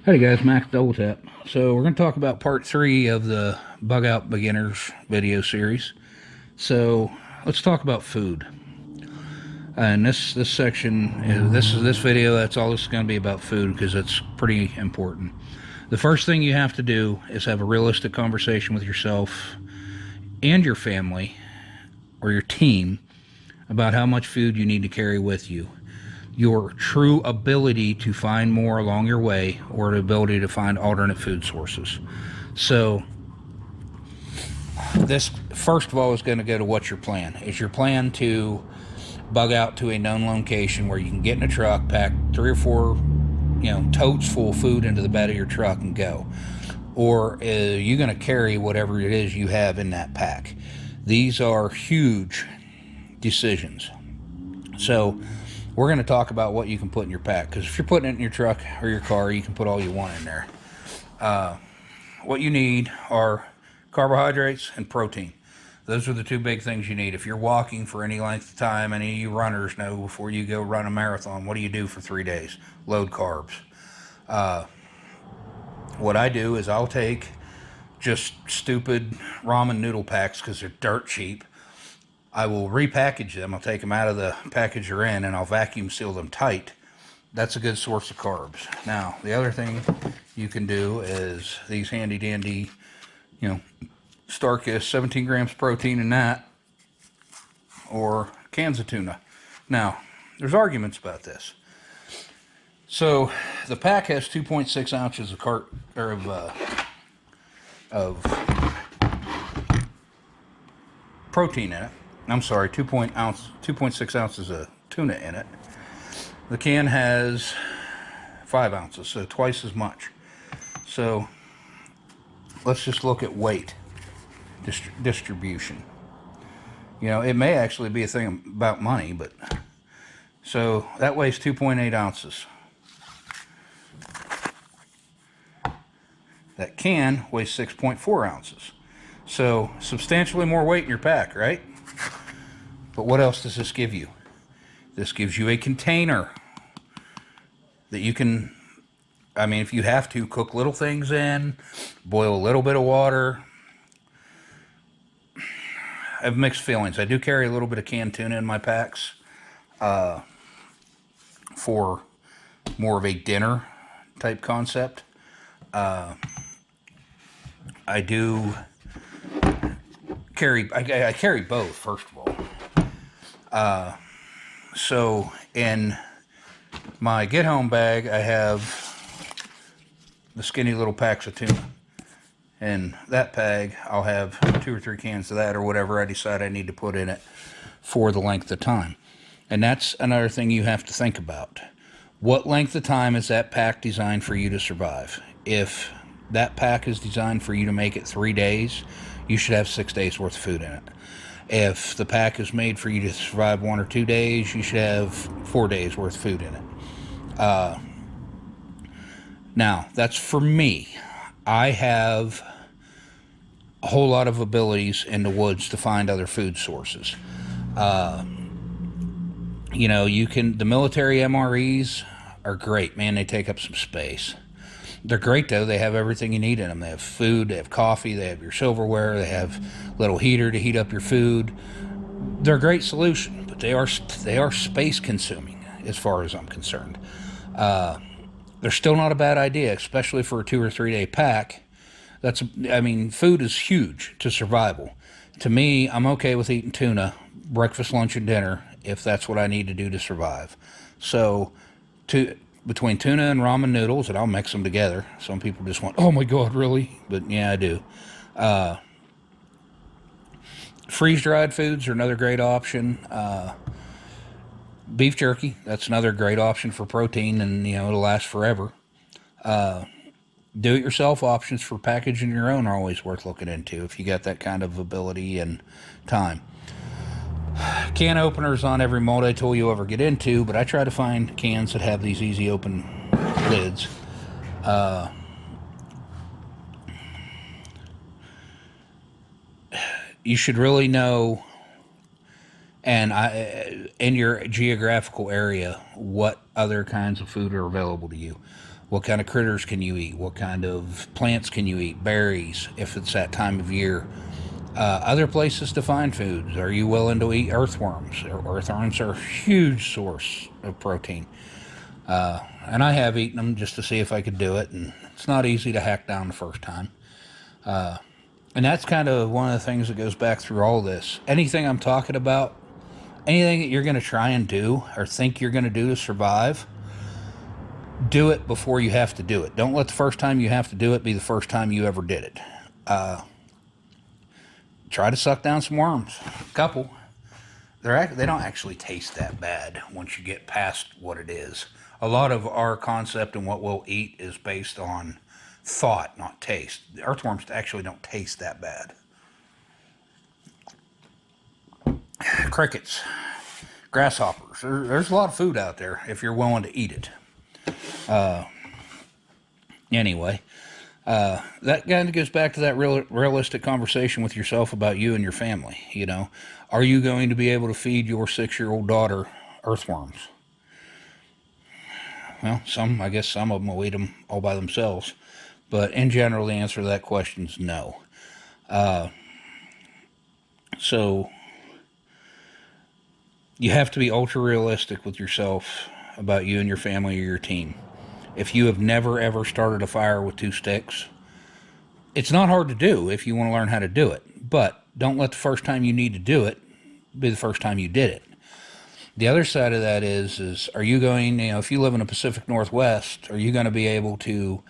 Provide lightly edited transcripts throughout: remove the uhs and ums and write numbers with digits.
Hey guys, Max Double Tap. So we're going to talk about part three of the Bug Out Beginners video series. So let's talk about food. And this section, this video, that's all this is going to be about food because it's pretty important. The first thing you have to do is have a realistic conversation with yourself and your family or your team about how much food you need to carry with you, your true ability to find more along your way, or the ability to find alternate food sources. So, this first of all is going to go to what's your plan. Is your plan to bug out to a known location where you can get in a truck, pack 3 or 4, totes full of food into the bed of your truck and go? Or are you going to carry whatever it is you have in that pack? These are huge decisions. So, we're going to talk about what you can put in your pack, because if you're putting it in your truck or your car, you can put all you want in there. What you need are carbohydrates and protein. Those are the two big things you need. If you're walking for any length of time, any of you runners know before you go run a marathon, what do you do for 3 days? Load carbs. What I do is I'll take just stupid ramen noodle packs because they're dirt cheap. I will repackage them. I'll take them out of the package they're in and I'll vacuum seal them tight. That's a good source of carbs. Now, the other thing you can do is these handy dandy, Starkist, 17 grams protein in that, or cans of tuna. Now, there's arguments about this. So, the pack has 2.6 ounces of protein in it. I'm sorry, 2.6 ounces of tuna in it. The can has 5 ounces, so twice as much. So let's just look at weight distribution. It may actually be a thing about money, but so that weighs 2.8 ounces. That can weighs 6.4 ounces. So substantially more weight in your pack, right? But what else does this give you? This gives you a container that you can, if you have to, cook little things in, boil a little bit of water. I have mixed feelings. I do carry a little bit of canned tuna in my packs for more of a dinner type concept. I do carry, I carry both, first of all. So in my get home bag, I have the skinny little packs of tuna. In that bag, I'll have 2 or 3 cans of that or whatever I decide I need to put in it for the length of time. And that's another thing you have to think about. What length of time is that pack designed for you to survive? If that pack is designed for you to make it 3 days, you should have 6 days worth of food in it. If the pack is made for you to survive 1 or 2 days, you should have 4 days worth of food in it. Now, that's for me. I have a whole lot of abilities in the woods to find other food sources. The military MREs are great, man. They take up some space. They're great though. They have everything you need in them. They have food, they have coffee, they have your silverware, they have a little heater to heat up your food. They're a great solution, but they are space consuming as far as I'm concerned. They're still not a bad idea, especially for a 2 or 3 day pack. Food is huge to survival. To me, I'm okay with eating tuna, breakfast, lunch, and dinner if that's what I need to do to survive. So, between tuna and ramen noodles, and I'll mix them together. Some people just want, oh my God, really? But yeah, I do. Freeze-dried foods are another great option. Beef jerky, that's another great option for protein, and it'll last forever. Do-it-yourself options for packaging your own are always worth looking into if you got that kind of ability and time. Can openers on every multi-tool you ever get into, but I try to find cans that have these easy open lids. You should really know, and in your geographical area, what other kinds of food are available to you. What kind of critters can you eat? What kind of plants can you eat? Berries, if it's that time of year. Other places to find foods. Are you willing to eat earthworms? Earthworms are a huge source of protein. And I have eaten them just to see if I could do it, and it's not easy to hack down the first time. And that's kind of one of the things that goes back through all this. Anything I'm talking about, anything that you're going to try and do or think you're going to do to survive, do it before you have to do it. Don't let the first time you have to do it be the first time you ever did it. Try to suck down some worms. A couple. They don't actually taste that bad once you get past what it is. A lot of our concept and what we'll eat is based on thought, not taste. The earthworms actually don't taste that bad. Crickets, grasshoppers. There's a lot of food out there if you're willing to eat it. Anyway, that kind of goes back to that realistic conversation with yourself about you and your family. You know, are you going to be able to feed your 6-year-old daughter earthworms? Well, I guess some of them will eat them all by themselves. But in general, the answer to that question is no. So you have to be ultra realistic with yourself about you and your family or your team. If you have never ever started a fire with 2 sticks, it's not hard to do if you want to learn how to do it. But don't let the first time you need to do it be the first time you did it. The other side of that is are you going, if you live in the Pacific Northwest, are you going to be able to,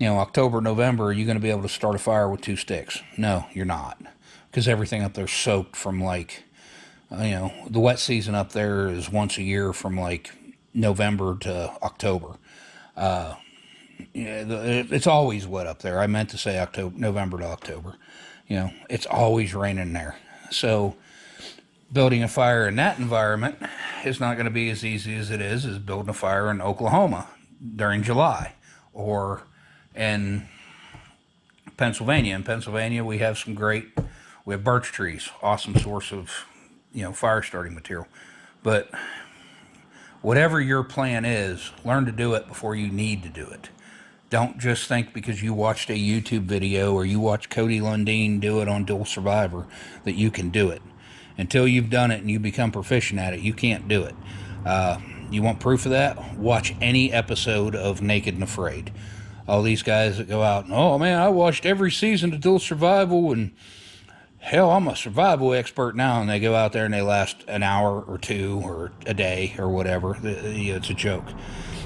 October, November, are you going to be able to start a fire with 2 sticks? No, you're not. Because everything up there's soaked from the wet season up there is once a year from November to October. It's always wet up there. I meant to say November to October. It's always raining there. So building a fire in that environment is not going to be as easy as it is building a fire in Oklahoma during July or in Pennsylvania. In Pennsylvania, we have birch trees, awesome source of, fire starting material. But whatever your plan is, learn to do it before you need to do it. Don't just think because you watched a YouTube video or you watched Cody Lundeen do it on Dual Survivor that you can do it. Until you've done it and you become proficient at it, you can't do it. You want proof of that? Watch any episode of Naked and Afraid. All these guys that go out, oh man, I watched every season of Dual Survival, and hell, I'm a survival expert now. And they go out there and they last an hour or 2 or a day or whatever. It's a joke.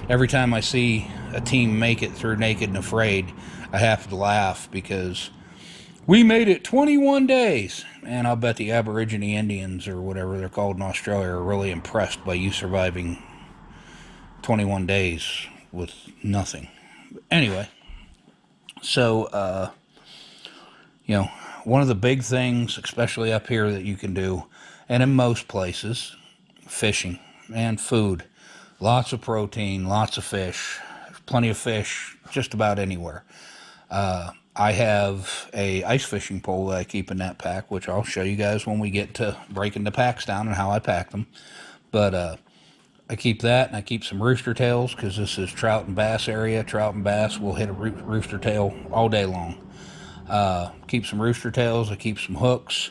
Every time I see a team make it through Naked and Afraid, I have to laugh because we made it 21 days. And I'll bet the Aborigine Indians, or whatever they're called in Australia, are really impressed by you surviving 21 days with nothing. Anyway, so, one of the big things, especially up here, that you can do, and in most places, fishing and food. Lots of protein, lots of fish, plenty of fish, just about anywhere. I have a ice fishing pole that I keep in that pack, which I'll show you guys when we get to breaking the packs down and how I pack them. But I keep that, and I keep some rooster tails because this is trout and bass area. Trout and bass will hit a rooster tail all day long. Keep some rooster tails. I keep some hooks.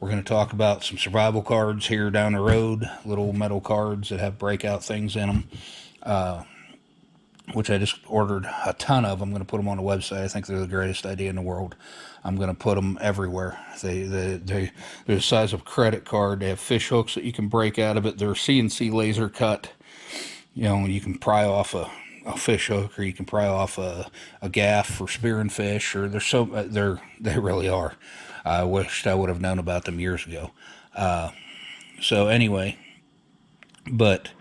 We're going to talk about some survival cards here down the road, little metal cards that have breakout things in them. Which I just ordered a ton of. I'm going to put them on the website. I think they're the greatest idea in the world. I'm going to put them everywhere. They're the size of a credit card. They have fish hooks that you can break out of it. They're CNC laser cut. You can pry off a fish hook, or you can pry off a gaff for spearing fish. Or they really are. I wished I would have known about them years ago. So anyway, but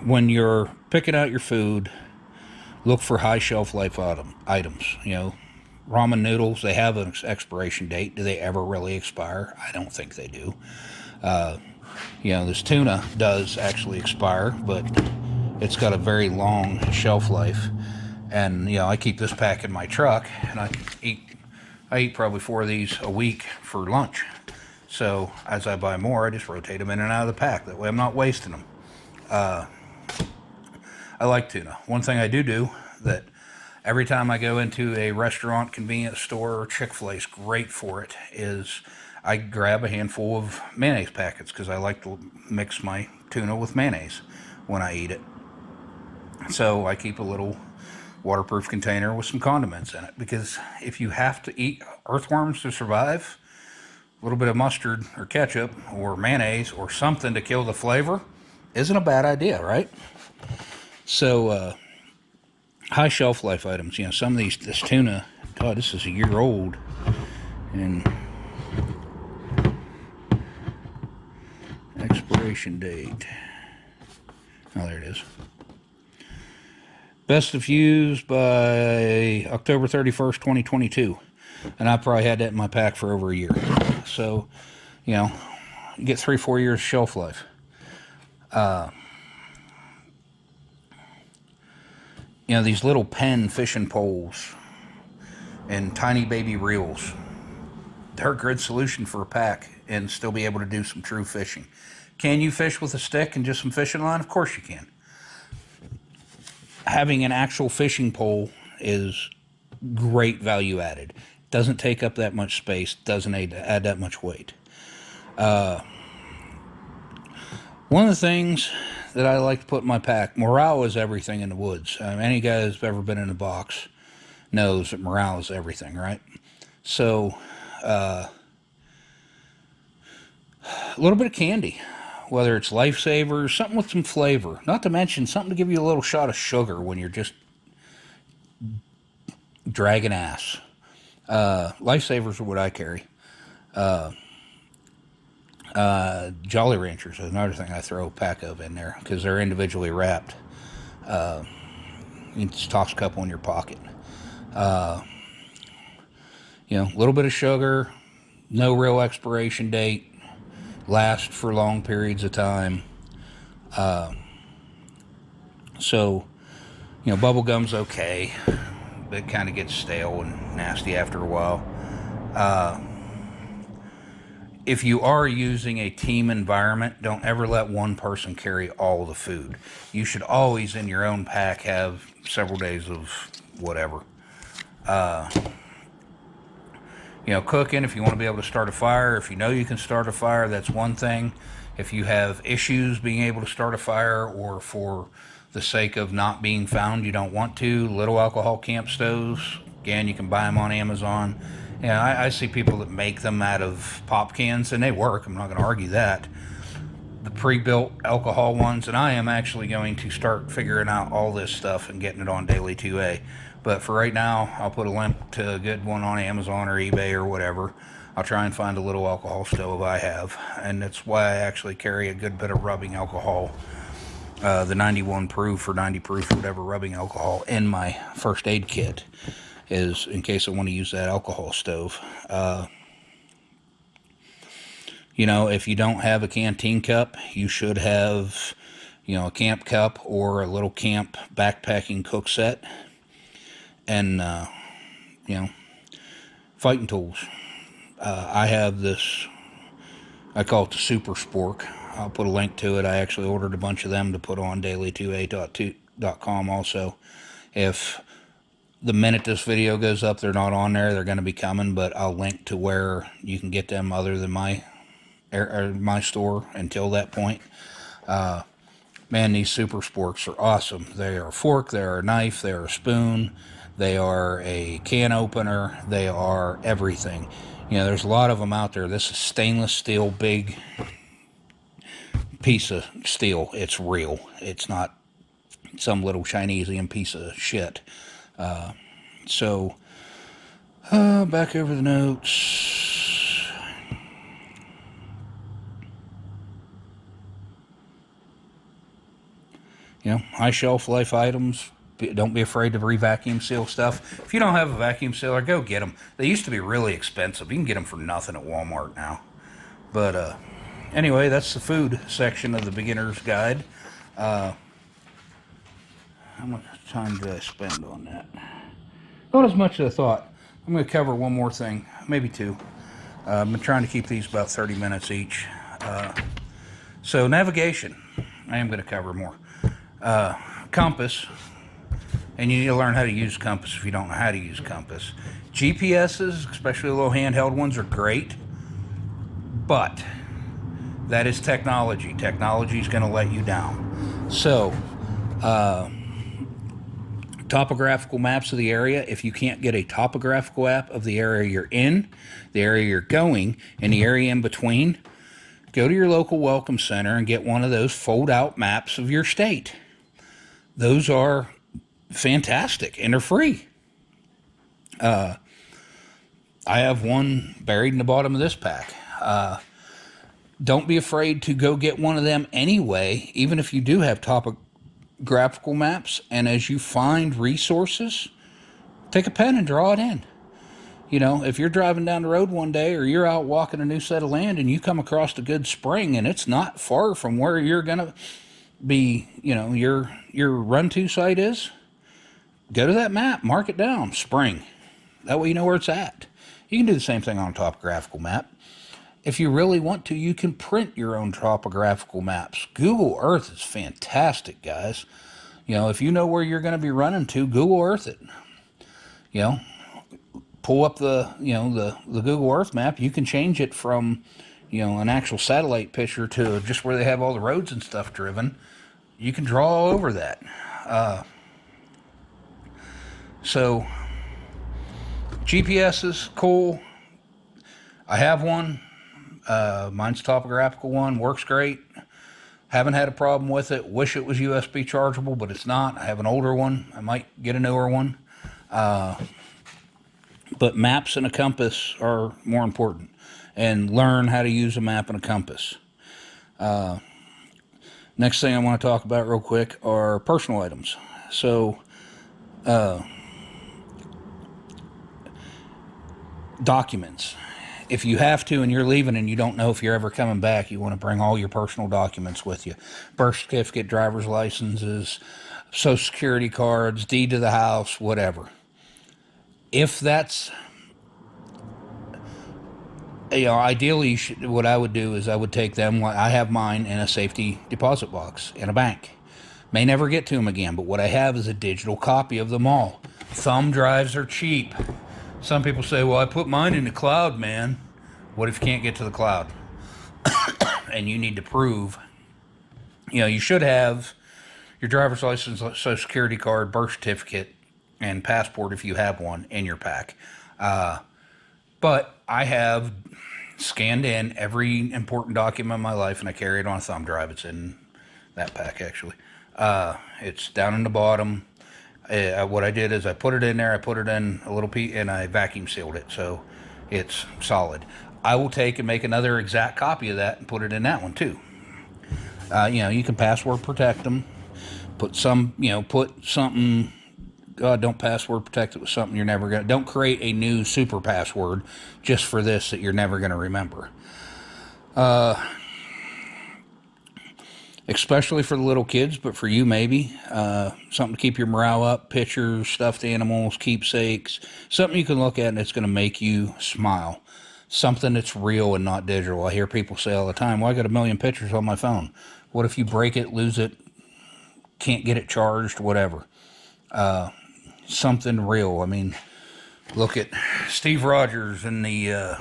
when you're picking out your food, look for high shelf life items. Ramen noodles, they have an expiration date. Do they ever really expire? I don't think they do. This tuna does actually expire, but it's got a very long shelf life. And, I keep this pack in my truck, and I eat probably 4 of these a week for lunch. So as I buy more, I just rotate them in and out of the pack. That way I'm not wasting them. I like tuna. One thing I do that every time I go into a restaurant, convenience store, or Chick-fil-A is great for it is I grab a handful of mayonnaise packets because I like to mix my tuna with mayonnaise when I eat it. So I keep a little waterproof container with some condiments in it because if you have to eat earthworms to survive, a little bit of mustard or ketchup or mayonnaise or something to kill the flavor isn't a bad idea, right? So, high shelf life items. You know, some of this tuna, God, this is a year old. And expiration date. Oh, there it is. Best of use by October 31st, 2022. And I probably had that in my pack for over a year. So, you know, you get 3-4 years shelf life. You know, these little Penn fishing poles and tiny baby reels, they're a good solution for a pack and still be able to do some true fishing. Can you fish with a stick and just some fishing line? Of course you can. Having an actual fishing pole is great value added. Doesn't take up that much space, doesn't add that much weight. One of the things that I like to put in my pack, morale is everything in the woods. Any guy that's ever been in a box knows that morale is everything, right? So, a little bit of candy, whether it's Lifesavers, something with some flavor. Not to mention something to give you a little shot of sugar when you're just dragging ass. Lifesavers are what I carry. Jolly Ranchers is another thing I throw a pack of in there because they're individually wrapped. You just toss a couple in your pocket. You know, a little bit of sugar, no real expiration date, last for long periods of time. So, you know, bubble gum's okay, but it kind of gets stale and nasty after a while. If you are using a team environment, don't ever let one person carry all the food. You should always, in your own pack, have several days of whatever. You know, cooking, if you want to be able to start a fire, if you know you can start a fire, that's one thing. If you have issues being able to start a fire, or for the sake of not being found, you don't want to, little alcohol camp stoves, again, you can buy them on Amazon. Yeah, I see people that make them out of pop cans, and they work. I'm not going to argue that. The pre-built alcohol ones, and I am actually going to start figuring out all this stuff and getting it on Daily 2A. But for right now, I'll put a link to a good one on Amazon or eBay or whatever. I'll try and find a little alcohol stove I have, and that's why I actually carry a good bit of rubbing alcohol, the 91 proof or 90 proof, whatever rubbing alcohol, in my first aid kit, is in case I want to use that alcohol stove. You know, if you don't have a canteen cup, you should have, you know, a camp cup or a little camp backpacking cook set. And, you know, fighting tools. I have this, I call it the Super Spork. I'll put a link to it. I actually ordered a bunch of them to put on daily2a.com also. If the minute this video goes up, they're not on there, they're going to be coming, but I'll link to where you can get them other than my store until that point. Man, these Super Sporks are awesome. They are a fork, they are a knife, they are a spoon, they are a can opener, they are everything. You know, there's a lot of them out there. This is stainless steel, big piece of steel. It's real. It's not some little Chinesian piece of shit. So, back over the notes. You know, high shelf life items. Don't be afraid to re-vacuum seal stuff. If you don't have a vacuum sealer, go get them. They used to be really expensive. You can get them for nothing at Walmart now. But anyway, that's the food section of the beginner's guide. How much time did I spend on that? Not as much as I thought. I'm going to cover one more thing, maybe two. I've been trying to keep these about 30 minutes each. So navigation, I am going to cover more. compass, and you need to learn how to use compass if you don't know how to use compass. GPSs, especially the little handheld ones, are great, but that is technology. Technology is going to let you down. So, topographical maps of the area. If you can't get a topographical app of the area you're in, the area you're going, and the area in between, go to your local welcome center and get one of those fold-out maps of your state. Those are fantastic, and they're free. I have one buried in the bottom of this pack. Don't be afraid to go get one of them anyway, even if you do have topographical maps. And as you find resources, take a pen and draw it in. You know, if you're driving down the road one day, or you're out walking a new set of land and you come across a good spring and it's not far from where you're going to be, you know, your run-to site is, go to that map, mark it down, spring. That way you know where it's at. You can do the same thing on a topographical map. If you really want to, you can print your own topographical maps. Google Earth is fantastic, guys. You know, if you know where you're going to be running to, Google Earth it. You know, pull up the Google Earth map. You can change it from, you know, an actual satellite picture to just where they have all the roads and stuff driven. You can draw all over that. So, GPS is cool. I have one. Mine's a topographical one. Works great. Haven't had a problem with it. Wish it was USB chargeable, but it's not. I have an older one. I might get a newer one. But maps and a compass are more important. And learn how to use a map and a compass. Next thing I want to talk about real quick are personal items. So, documents. If you have to and you're leaving and you don't know if you're ever coming back, you want to bring all your personal documents with you. Birth certificate, driver's licenses, social security cards, deed to the house, whatever. If that's, you know, ideally what I would do is I would take them, I have mine in a safety deposit box in a bank. May never get to them again, but what I have is a digital copy of them all. Thumb drives are cheap. Some people say, well, I put mine in the cloud, man. What if you can't get to the cloud? And you need to prove, you know, you should have your driver's license, social security card, birth certificate, and passport if you have one in your pack. But I have scanned in every important document in my life, and I carry it on a thumb drive. It's in that pack, actually. It's down in the bottom. What I did is I put it in there, I put it in a little piece, and I vacuum sealed it, so it's solid. I will take and make another exact copy of that and put it in that one too. You know, you can password protect them. Put something. God, don't password protect it with something you're never gonna. Don't create a new super password just for this that you're never gonna remember. Especially for the little kids, but for you maybe. Something to keep your morale up, pictures, stuffed animals, keepsakes, something you can look at and it's going to make you smile. Something that's real and not digital. I hear people say all the time, well, I got a million pictures on my phone. What if you break it, lose it, can't get it charged, whatever? Something real. I mean, look at Steve Rogers in the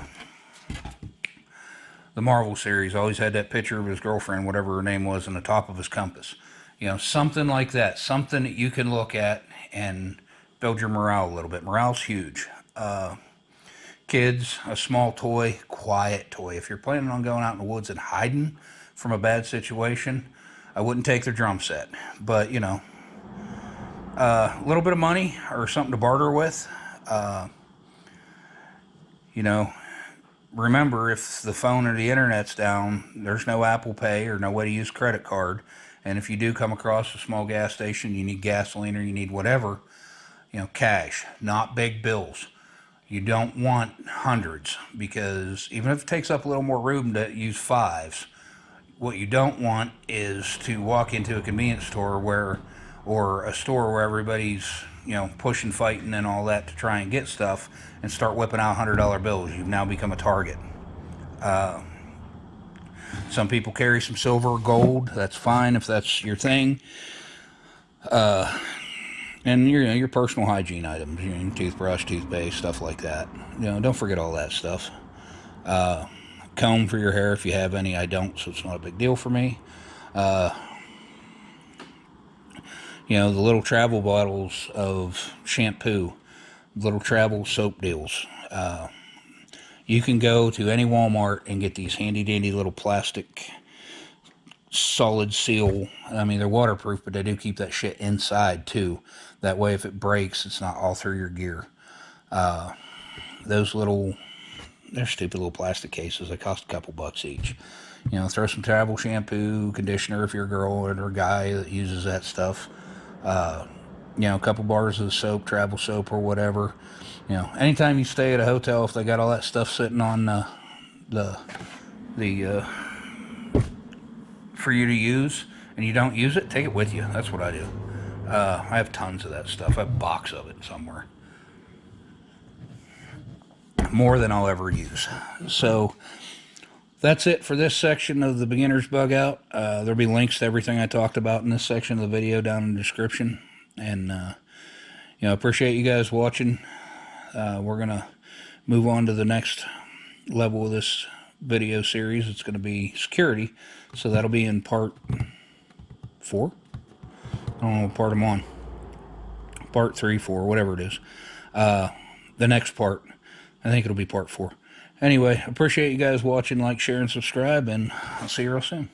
Marvel series. Always had that picture of his girlfriend, whatever her name was, on the top of his compass. You know, something like that. Something that you can look at and build your morale a little bit. Morale's huge. Kids, a small toy, quiet toy. If you're planning on going out in the woods and hiding from a bad situation, I wouldn't take their drum set. But, you know, a little bit of money or something to barter with. You know, remember, if the phone or the internet's down, there's no Apple Pay or no way to use credit card. And if you do come across a small gas station, you need gasoline or you need whatever, you know, cash, not big bills. You don't want hundreds, because even if it takes up a little more room to use fives, what you don't want is to walk into a convenience store or a store where everybody's, you know, pushing, fighting, and all that to try and get stuff, and start whipping out $100 bills. You've now become a target. Some people carry some silver or gold. That's fine if that's your thing. And your personal hygiene items, toothbrush, toothpaste, stuff like that. Don't forget all that stuff. Comb for your hair if you have any. I don't, so it's not a big deal for me. The little travel bottles of shampoo, little travel soap deals. You can go to any Walmart and get these handy dandy little plastic solid seal. I mean, they're waterproof, but they do keep that shit inside too. That way, if it breaks, it's not all through your gear. Those little, they're stupid little plastic cases. They cost a couple bucks each. Throw some travel shampoo, conditioner if you're a girl or a guy that uses that stuff. A couple bars of soap, travel soap or whatever. Anytime you stay at a hotel, if they got all that stuff sitting on the for you to use and you don't use it, take it with you. That's what I do. I have tons of that stuff. I have a box of it somewhere. More than I'll ever use. So that's it for this section of the beginner's bug out. There'll be links to everything I talked about in this section of the video down in the description. And, appreciate you guys watching. We're going to move on to the next level of this video series. It's going to be security. So that'll be in part 4. I don't know what part I'm on. Part 3, 4, whatever it is. The next part. I think it'll be part 4. Anyway, appreciate you guys watching. Like, share, and subscribe. And I'll see you real soon.